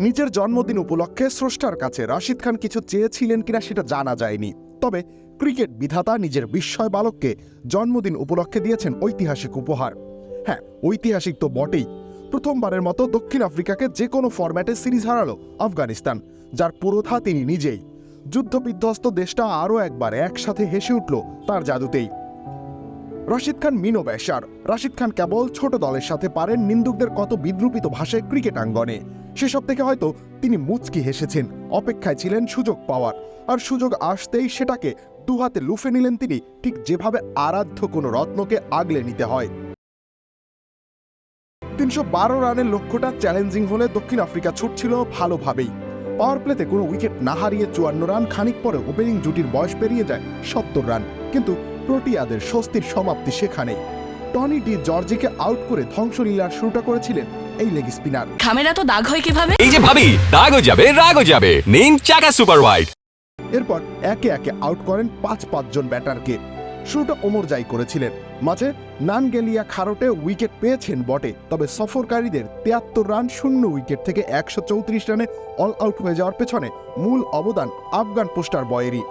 নিজের জন্মদিন উপলক্ষে স্রষ্টার কাছে রাশিদ খান কিছু চেয়েছিলেন কিনা সেটা জানা যায়নি, তবে ক্রিকেট বিধাতা নিজের বিস্ময় বালককে জন্মদিন উপলক্ষে দিয়েছেন ঐতিহাসিক উপহার। হ্যাঁ, ঐতিহাসিক তো বটেই। প্রথমবারের মতো দক্ষিণ আফ্রিকাকে যে কোনো ফরম্যাটে সিরিজ হারালো আফগানিস্তান, যার পুরোধা তিনি নিজেই। যুদ্ধবিধ্বস্ত দেশটা আরও একবার একসাথে হেসে উঠল তার জাদুতেই। রাশিদ খান মিনো ব্যাসার। রাশিদ খান কেবল ছোট দলের সাথে পারেন নিন্দুকদের কত বিদ্রুপিত ভাষায় ক্রিকেট আঙ্গনে। সেসব থেকে হয়তো তিনি মুচকি হেসেছেন, অপেক্ষায় ছিলেন সুযোগ পাওয়ার। আর সুযোগ আসতেই সেটাকে দুহাতে লুফে নিলেন তিনি, ঠিক যেভাবে আরাধ্য কোনো রত্নকে আগলে নিতে হয়। ৩১২ রানের লক্ষ্যটা চ্যালেঞ্জিং হলে দক্ষিণ আফ্রিকা ছুটছিল ভালোভাবেই। পাওয়ার প্লেতে কোনো উইকেট না হারিয়ে ৫৪ রান, খানিক পরে ওপেনিং জুটির বয়স পেরিয়ে যায় ৭০ রান। কিন্তু প্রোটিয়াদের স্বস্তির সমাপ্তি সেখানেই। টনি ডি জর্জিকে আউট করে ধ্বংসলীলার শুরুটা করেছিলেন এই লেগ স্পিনার। খামেরা তো দাগ হয় কিভাবে? এই যে ভাবি, দাগও যাবে রাগও যাবে, নিন চাকা সুপার হোয়াইট। এরপর একে একে আউট করেন ৫ জন ব্যাটারকে। শুরুটা ওমরজাই করেছিলেন, মাঝে নানগেলিয়া খারোটে উইকেট পেয়েছেন বটে, তবে সফরকারীদের ৭৩ রান শূন্য উইকেট থেকে ১৩৪ রানে অল আউট হয়ে যাওয়ার পেছনে মূল অবদান আফগান পোস্টার বয়েরই।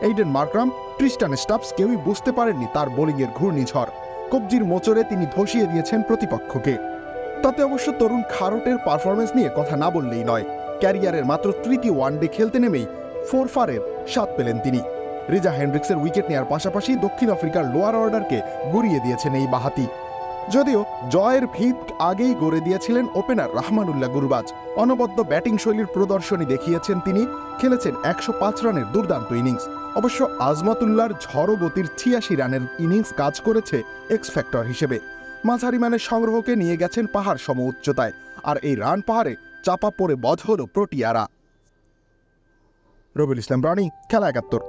এইডেন মার্করাম, ট্রিস্টান স্টাপস কেউই বুঝতে পারেননি তার বোলিংয়ের ঘূর্ণিঝড়। কবজির মোচড়ে তিনি ধসিয়ে দিয়েছেন প্রতিপক্ষকে। তাতে অবশ্য তরুণ খারোটের পারফরমেন্স নিয়ে কথা না বললেই নয়। ক্যারিয়ারের মাত্র তৃতীয় ওয়ানডে খেলতে নেমেই 4 স্বাদ পেলেন তিনি। রিজা হেন্ড্রিক্সের উইকেট নেওয়ার পাশাপাশি দক্ষিণ আফ্রিকার লোয়ার অর্ডারকে গড়িয়ে দিয়েছেন এই বাহাতি। যদিও জয়ের ভিত আগেই গড়ে দিয়েছিলেন ওপেনার রহমানুল্লাহ গুরবাজ। অনবদ্য ব্যাটিং শৈলীর প্রদর্শনী দেখিয়েছেন তিনি, খেলেছেন ১০৫ রানের দুর্দান্ত ইনিংস। অবশ্য আজমাতুল্লাহর ঝড়ো গতির ৮৬ রানের ইনিংস কাজ করেছে এক্স ফ্যাক্টর হিসেবে। মাঝারি মানের সংগ্রহকে নিয়ে গেছেন পাহাড় সম উচ্চতায়, আর এই রান পাহাড়ে চাপা পড়ে বধ হল প্রোটিয়ারা। রবিউল ইসলাম রানি, খেলা ৭১।